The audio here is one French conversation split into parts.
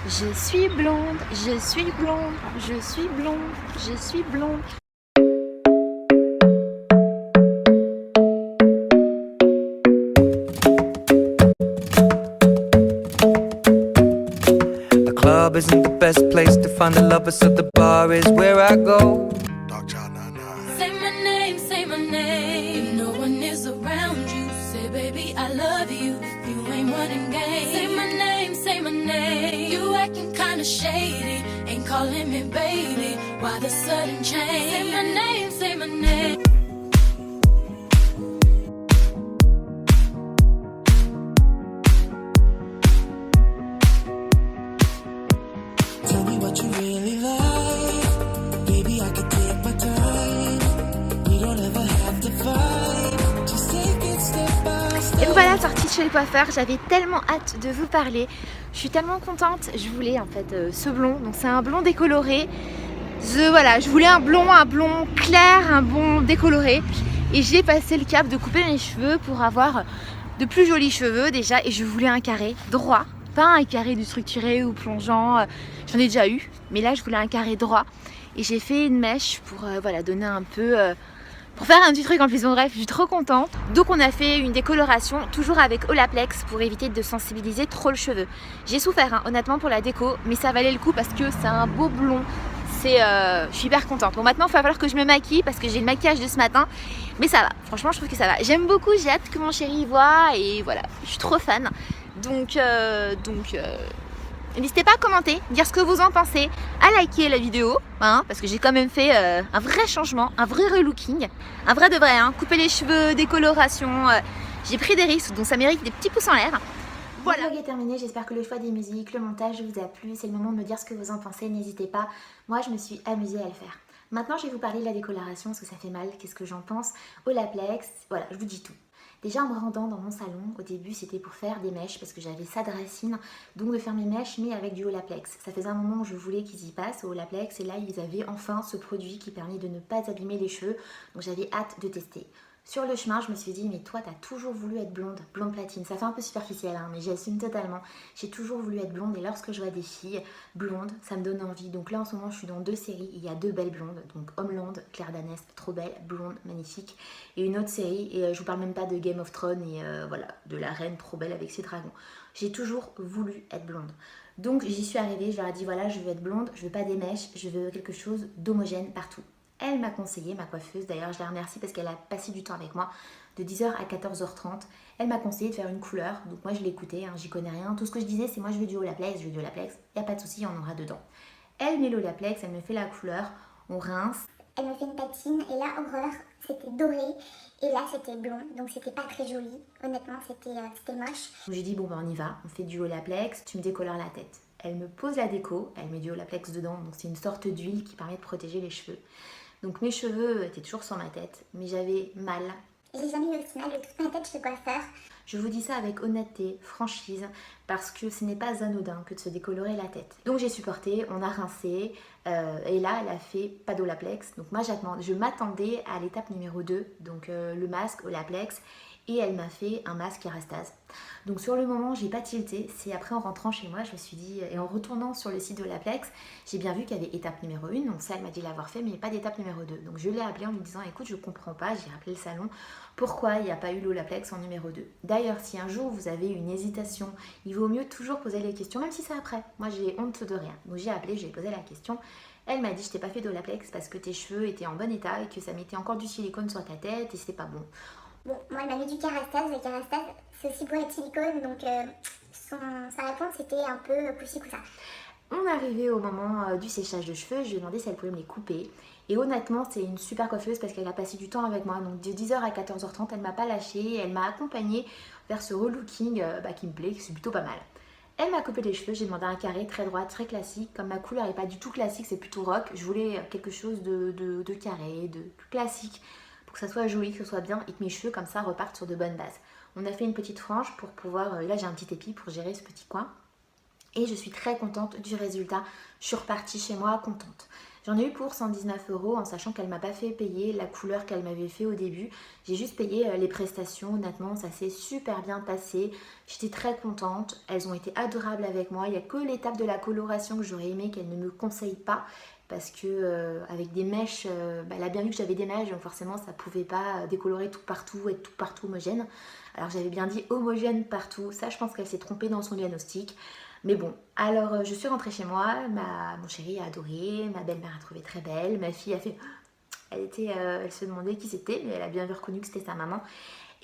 Je suis blonde, je suis blonde, je suis blonde, je suis blonde. The club isn't the best place to find the lovers, so the bar is where I go. Say my name. If no one is around you, say baby I love you. If you ain't running game, say my name. You acting kinda shady, ain't calling me baby. Why the sudden change? Say my name. Tell me what you really like. Baby, I could take my time. We don't ever have to fight. Just take it step by step. Et me voilà sortie de chez le coiffeur, j'avais tellement hâte de vous parler. Je suis tellement contente, je voulais en fait ce blond, donc c'est un blond décoloré. Je voulais un blond clair, un blond décoloré. Et j'ai passé le cap de couper mes cheveux pour avoir de plus jolis cheveux déjà. Et je voulais un carré droit, pas un carré du structuré ou plongeant. J'en ai déjà eu, mais là je voulais un carré droit. Et j'ai fait une mèche pour donner un peu... pour faire un petit truc en plus, bon bref, je suis trop contente. Donc on a fait une décoloration, toujours avec Olaplex, pour éviter de sensibiliser trop le cheveu. J'ai souffert hein, honnêtement pour la déco, mais ça valait le coup parce que c'est un beau blond. Je suis hyper contente. Bon maintenant il va falloir que je me maquille parce que j'ai le maquillage de ce matin. Mais ça va, franchement je trouve que ça va. J'aime beaucoup, j'ai hâte que mon chéri y voit et voilà, je suis trop fan. Donc n'hésitez pas à commenter, dire ce que vous en pensez, à liker la vidéo, hein, parce que j'ai quand même fait un vrai changement, un vrai relooking, un vrai de vrai, hein, couper les cheveux, décoloration, j'ai pris des risques, donc ça mérite des petits pouces en l'air. Voilà. Le vlog est terminé, j'espère que le choix des musiques, le montage vous a plu, c'est le moment de me dire ce que vous en pensez, n'hésitez pas, moi je me suis amusée à le faire. Maintenant je vais vous parler de la décoloration, parce que ça fait mal, qu'est-ce que j'en pense, Olaplex, voilà, je vous dis tout. Déjà en me rendant dans mon salon, au début c'était pour faire des mèches parce que j'avais ça de racine, donc de faire mes mèches mais avec du Olaplex. Ça faisait un moment où je voulais qu'ils y passent au Olaplex et là ils avaient enfin ce produit qui permet de ne pas abîmer les cheveux, donc j'avais hâte de tester. Sur le chemin, je me suis dit, mais toi, t'as toujours voulu être blonde, blonde platine. Ça fait un peu superficiel, hein, mais j'assume totalement. J'ai toujours voulu être blonde et lorsque je vois des filles blondes, ça me donne envie. Donc là, en ce moment, je suis dans 2 séries. Il y a 2 belles blondes. Donc Homeland, Claire Danès, trop belle, blonde, magnifique. Et une autre série, et je vous parle même pas de Game of Thrones et voilà, de la reine trop belle avec ses dragons. J'ai toujours voulu être blonde. Donc j'y suis arrivée, je leur ai dit, voilà, je veux être blonde, je veux pas des mèches, je veux quelque chose d'homogène partout. Elle m'a conseillé, ma coiffeuse, d'ailleurs je la remercie parce qu'elle a passé du temps avec moi, de 10h à 14h30. Elle m'a conseillé de faire une couleur, donc moi je l'ai écoutée, hein, j'y connais rien. Tout ce que je disais c'est moi je veux du Olaplex, il n'y a pas de souci, on aura dedans. Elle met l'Olaplex, elle me fait la couleur, on rince. Elle me fait une patine et là, horreur, c'était doré et là c'était blond, donc c'était pas très joli. Honnêtement, c'était moche. J'ai dit bon ben on y va, on fait du Olaplex, tu me décolores la tête. Elle me pose la déco, elle met du Olaplex dedans, donc c'est une sorte d'huile qui permet de protéger les cheveux. Donc mes cheveux étaient toujours sur ma tête, mais j'avais mal. J'ai jamais eu aussi mal de toute ma tête chez le coiffeur. Je vous dis ça avec honnêteté, franchise, parce que ce n'est pas anodin que de se décolorer la tête. Donc j'ai supporté, on a rincé, et là elle a fait pas d'Olaplex. Donc moi je m'attendais à l'étape numéro 2, donc le masque Olaplex, et elle m'a fait un masque Kerastase. Donc sur le moment j'ai pas tilté, c'est après en rentrant chez moi je me suis dit, et en retournant sur le site d'Olaplex, j'ai bien vu qu'il y avait étape numéro 1, donc ça elle m'a dit l'avoir fait mais il n'y a pas d'étape numéro 2. Donc je l'ai appelé en lui disant écoute je comprends pas, j'ai appelé le salon, pourquoi il n'y a pas eu l'Olaplex en numéro 2. D'ailleurs si un jour vous avez une hésitation, il vaut mieux toujours poser les questions, même si c'est après. Moi j'ai honte de rien, donc j'ai appelé, j'ai posé la question. Elle m'a dit je t'ai pas fait d'Olaplex parce que tes cheveux étaient en bon état et que ça mettait encore du silicone sur ta tête et c'était pas bon. Bon, moi elle m'a mis du Kerastase, le Kerastase c'est aussi pour être silicone, donc sa réponse était un peu poussi coussa. On est arrivé au moment du séchage de cheveux, je lui ai demandé si elle pouvait me les couper. Et honnêtement, c'est une super coiffeuse parce qu'elle a passé du temps avec moi. Donc de 10h à 14h30, elle m'a pas lâché, elle m'a accompagnée vers ce relooking qui me plaît, qui c'est plutôt pas mal. Elle m'a coupé les cheveux, j'ai demandé un carré très droit, très classique. Comme ma couleur n'est pas du tout classique, c'est plutôt rock, je voulais quelque chose de carré, de classique, pour que ça soit joli, que ce soit bien et que mes cheveux comme ça repartent sur de bonnes bases. On a fait une petite frange pour pouvoir, là j'ai un petit épi pour gérer ce petit coin. Et je suis très contente du résultat, je suis repartie chez moi contente. J'en ai eu pour 119 € en sachant qu'elle m'a pas fait payer la couleur qu'elle m'avait fait au début. J'ai juste payé les prestations, honnêtement ça s'est super bien passé. J'étais très contente, elles ont été adorables avec moi. Il n'y a que l'étape de la coloration que j'aurais aimé qu'elles ne me conseillent pas. Parce que avec des mèches, elle a bien vu que j'avais des mèches, donc forcément ça pouvait pas décolorer tout partout, être tout partout homogène. Alors j'avais bien dit homogène partout, ça je pense qu'elle s'est trompée dans son diagnostic. Mais bon, alors je suis rentrée chez moi, mon chéri a adoré, ma belle-mère a trouvé très belle, ma fille a fait... Elle se demandait qui c'était, mais elle a bien reconnu que c'était sa maman.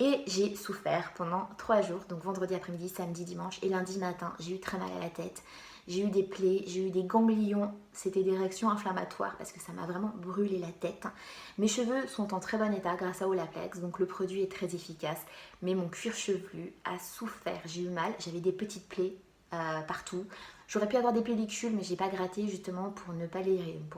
Et j'ai souffert pendant 3 jours, donc vendredi après-midi, samedi, dimanche et lundi matin, j'ai eu très mal à la tête. J'ai eu des plaies, j'ai eu des ganglions, c'était des réactions inflammatoires parce que ça m'a vraiment brûlé la tête. Mes cheveux sont en très bon état grâce à Olaplex, donc le produit est très efficace. Mais mon cuir chevelu a souffert, j'ai eu mal, j'avais des petites plaies partout. J'aurais pu avoir des pellicules mais j'ai pas gratté justement pour ne pas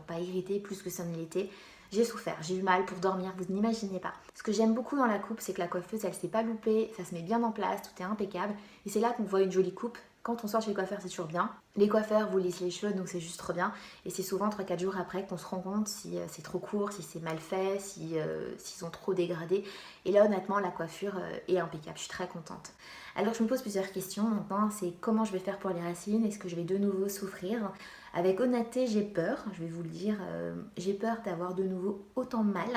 pas irriter plus que ça ne l'était. J'ai souffert, j'ai eu mal pour dormir, vous n'imaginez pas. Ce que j'aime beaucoup dans la coupe, c'est que la coiffeuse, elle s'est pas loupée, ça se met bien en place, tout est impeccable. Et c'est là qu'on voit une jolie coupe. Quand on sort chez le coiffeur, c'est toujours bien. Les coiffeurs vous lissent les cheveux, donc c'est juste trop bien. Et c'est souvent 3-4 jours après qu'on se rend compte si c'est trop court, si c'est mal fait, s'ils ont trop dégradé. Et là, honnêtement, la coiffure est impeccable. Je suis très contente. Alors, je me pose plusieurs questions. Maintenant, c'est comment je vais faire pour les racines? Est-ce que je vais de nouveau souffrir? Avec honnêteté, j'ai peur, je vais vous le dire. J'ai peur d'avoir de nouveau autant mal.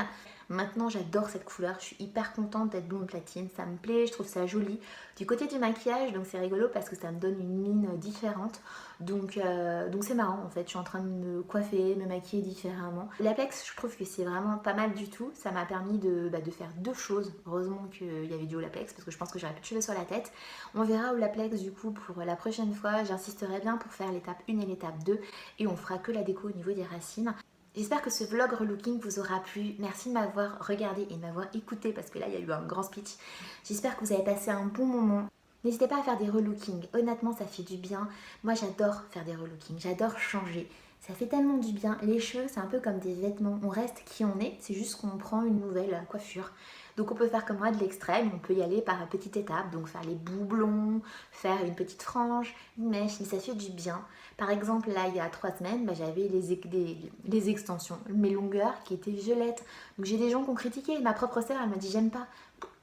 Maintenant, j'adore cette couleur. Je suis hyper contente d'être blonde platine. Ça me plaît, je trouve ça joli. Du côté du maquillage, donc c'est rigolo parce que ça me donne une mine différente. Donc c'est marrant en fait. Je suis en train de me coiffer, me maquiller différemment. L'Olaplex, je trouve que c'est vraiment pas mal du tout. Ça m'a permis de faire 2 choses. Heureusement qu'il y avait du Olaplex parce que je pense que j'aurais plus de cheveux sur la tête. On verra Olaplex du coup pour la prochaine fois. J'insisterai bien pour faire l'étape 1 et l'étape 2. Et on fera que la déco au niveau des racines. J'espère que ce vlog relooking vous aura plu. Merci de m'avoir regardé et de m'avoir écouté parce que là il y a eu un grand speech. J'espère que vous avez passé un bon moment. N'hésitez pas à faire des relookings. Honnêtement, ça fait du bien. Moi, j'adore faire des relookings. J'adore changer. Ça fait tellement du bien. Les cheveux, c'est un peu comme des vêtements. On reste qui on est. C'est juste qu'on prend une nouvelle coiffure. Donc on peut faire comme moi de l'extrême, on peut y aller par petites étapes, donc faire les boublons, faire une petite frange, une mèche, mais ça fait du bien. Par exemple, là, il y a 3 semaines, j'avais les extensions, mes longueurs qui étaient violettes. Donc j'ai des gens qui ont critiqué, ma propre sœur, elle m'a dit j'aime pas.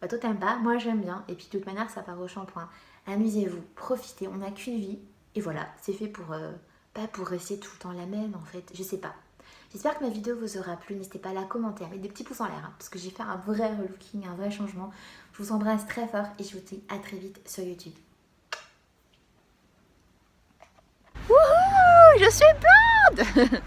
Bah toi t'aimes pas, moi j'aime bien. Et puis de toute manière, ça part au shampoing. Amusez-vous, profitez, on n'a qu'une vie. Et voilà, c'est fait pour, pas pour rester tout le temps la même en fait, je sais pas. J'espère que ma vidéo vous aura plu, n'hésitez pas à la commenter, à mettre des petits pouces en l'air, hein, parce que j'ai fait un vrai relooking, un vrai changement. Je vous embrasse très fort et je vous dis à très vite sur YouTube. Wouhou, je suis blonde.